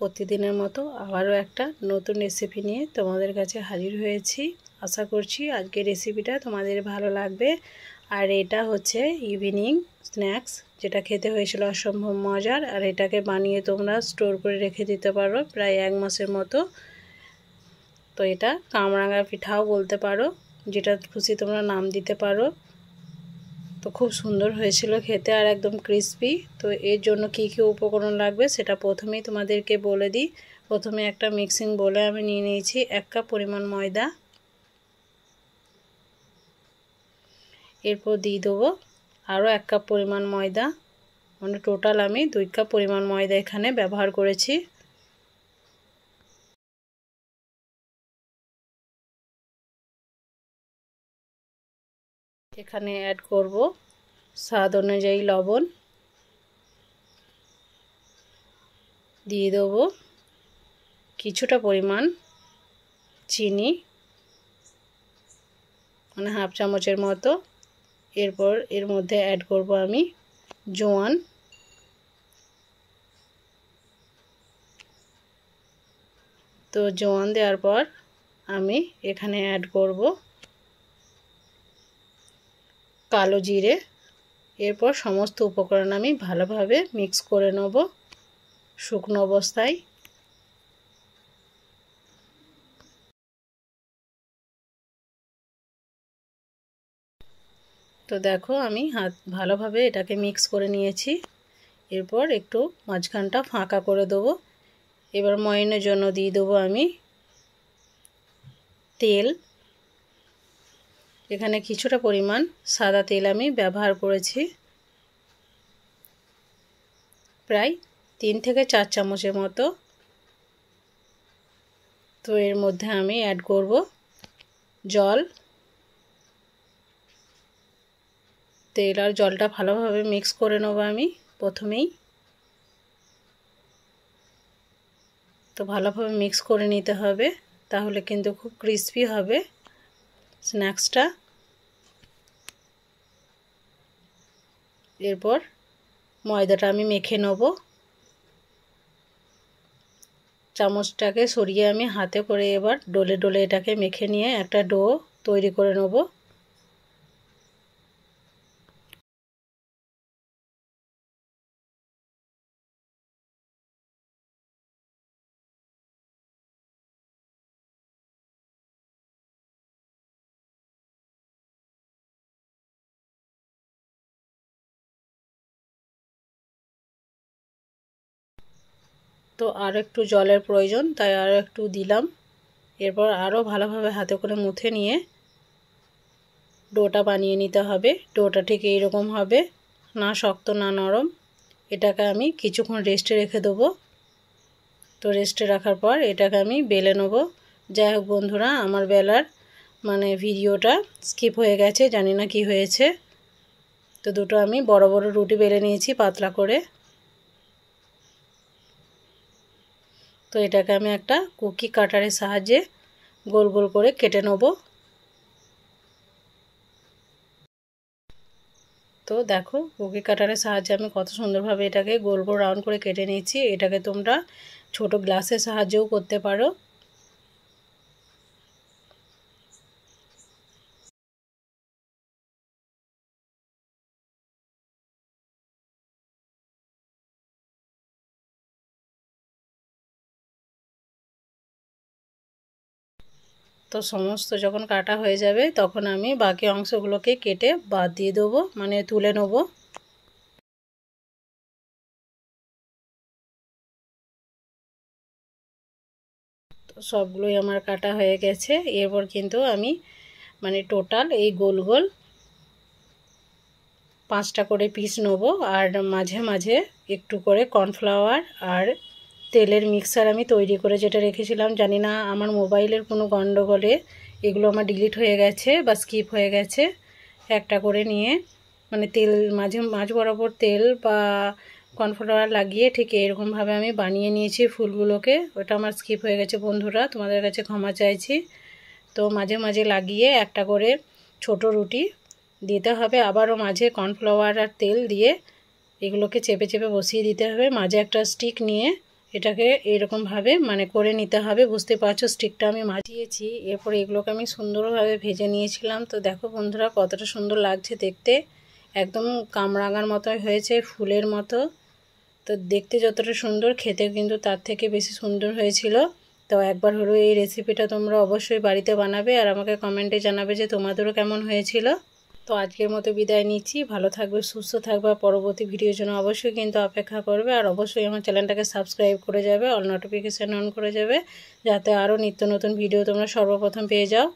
প্রতিদিনের মতো আবারও একটা নতুন রেসিপি নিয়ে তোমাদের কাছে হাজির হয়েছি। আশা করছি আজকের রেসিপিটা তোমাদের ভালো লাগবে। আর এটা হচ্ছে ইভিনিং স্ন্যাক্স, যেটা খেতে হয়েছিল অসম্ভব মজার। আর এটাকে বানিয়ে তোমরা স্টোর করে রেখে দিতে পারো প্রায় 1 মাসের মতো। তো এটা কামরাঙা পিঠাও বলতে পারো, যেটা খুশি তোমরা নাম দিতে পারো। তো খুব সুন্দর হয়েছিল খেতে আর একদম ক্রিস্পি। তো এর জন্য কি কি উপকরণ লাগবে সেটা প্রথমেই তোমাদেরকে বলে দিই। প্রথমে একটা মিক্সিং বোলে আমি নিয়ে নিয়েছি 1 কাপ পরিমাণ ময়দা। এরপর দিয়ে দেবো আরও 1 কাপ পরিমাণ ময়দা, মানে টোটাল আমি 2 কাপ পরিমাণ ময়দা এখানে ব্যবহার করেছি। এখানে অ্যাড করব স্বাদ অনুযায়ী লবণ, দিয়ে দেবো কিছুটা পরিমাণ চিনি, মানে হাফ চামচের মতো। এরপর এর মধ্যে অ্যাড করব আমি জোয়ান, তো জোয়ান দেওয়ার পর আমি এখানে অ্যাড করব কালো জিরে। এরপর সমস্ত উপকরণ আমি ভালোভাবে মিক্স করে নেব শুকনো অবস্থায়। তো দেখো আমি ভালোভাবে এটাকে মিক্স করে নিয়েছি। এরপর একটু মাঝখানটা ফাঁকা করে দেবো। এবার ময়ানের জন্য দিয়ে দেবো আমি তেল। এখানে কিছুটা পরিমাণ সাদা তেল আমি ব্যবহার করেছি, প্রায় 3 থেকে 4 চামচের মতো। তো এর মধ্যে আমি অ্যাড করব জল। তেল আর জলটা ভালোভাবে মিক্স করে নেব আমি প্রথমেই। তো ভালোভাবে মিক্স করে নিতে হবে, তাহলে কিন্তু খুব ক্রিস্পি হবে স্ন্যাক্সটা। এরপর ময়দাটা আমি মেখে নেব। চামচটাকে সরিয়ে আমি হাতে করে এবার ডলে ডলে এটাকে মেখে নিয়ে একটা ডো তৈরি করে নেব। তো আর একটু জলের প্রয়োজন, তাই আরও একটু দিলাম। এরপর আরও ভালোভাবে হাতে করে মুথে নিয়ে ডোটা বানিয়ে নিতে হবে। ডোটা ঠিক এইরকম হবে, না শক্ত না নরম। এটাকে আমি কিছুক্ষণ রেস্টে রেখে দেবো। তো রেস্টে রাখার পর এটাকে আমি বেলে নেব। যাই হোক বন্ধুরা, আমার বেলার ভিডিওটা স্কিপ হয়ে গেছে, জানি না কি হয়েছে। তো দুটো আমি বড় বড় রুটি বেলে নিয়েছি পাতলা করে। তো এটাকে আমি একটা কুকি কাটারের সাহায্যে গোল গোল করে কেটে নেব। তো দেখো কুকি কাটারের সাহায্যে আমি কত সুন্দরভাবে এটাকে গোল গোল রাউন্ড করে কেটে নিয়েছি। এটাকে তোমরা ছোট গ্লাসের সাহায্যেও করতে পারো। তো সমস্ত যখন কাটা হয়ে যাবে তখন আমি বাকি অংশগুলোকে কেটে বাদ দিয়ে দেবো, মানে তুলে নেব। তো সবগুলোই আমার কাটা হয়ে গেছে। এরপর কিন্তু আমি টোটাল এই গোল গোল 5টা করে পিস নেব। আর মাঝে মাঝে একটু করে কর্নফ্লাওয়ার আর তেলের মিক্সার আমি তৈরি করে যেটা রেখেছিলাম, জানি না আমার মোবাইলের কোনো গন্ডগোলে এগুলো আমার ডিলিট হয়ে গেছে বা স্কিপ হয়ে গেছে। একটা করে নিয়ে তেল মাঝ বরাবর তেল বা কর্নফ্লাওয়ার লাগিয়ে ঠিক এরকমভাবে আমি বানিয়ে নিয়েছি ফুলগুলোকে। ওটা আমার স্কিপ হয়ে গেছে বন্ধুরা, তোমাদের কাছে ক্ষমা চাইছি। তো মাঝে মাঝে লাগিয়ে একটা করে ছোট রুটি দিতে হবে। আবারও মাঝে কর্নফ্লাওয়ার আর তেল দিয়ে এগুলোকে চেপে চেপে বসিয়ে দিতে হবে। মাঝে একটা স্টিক নিয়ে এটাকে এরকমভাবে মানে করে নিতে হবে। বুঝতে পারছো স্টিকটা আমি মাখিয়েছি। এরপর এগুলোকে আমি সুন্দরভাবে ভেজে নিয়েছিলাম। তো দেখো বন্ধুরা কতটা সুন্দর লাগছে দেখতে, একদম কামরাঙার মতোই হয়েছে, ফুলের মতো। তো দেখতে যতটা সুন্দর খেতে কিন্তু তার থেকে বেশি সুন্দর হয়েছিল। তো একবার হলো এই রেসিপিটা তোমরা অবশ্যই বাড়িতে বানাবে আর আমাকে কমেন্টে জানাবে যে তোমাদেরও কেমন হয়েছিল। তো আজকের মতো বিদায় নিচ্ছি। ভালো থাকবে, সুস্থ থাকবে, পরবর্তী ভিডিওর জন্য অবশ্যই কিন্তু অপেক্ষা করবে। আর অবশ্যই আমার চ্যানেলটাকে সাবস্ক্রাইব করে যাবে, অল নোটিফিকেশান অন করে যাবে, যাতে আরও নিত্য নতুন ভিডিও তোমরা সর্বপ্রথম পেয়ে যাও।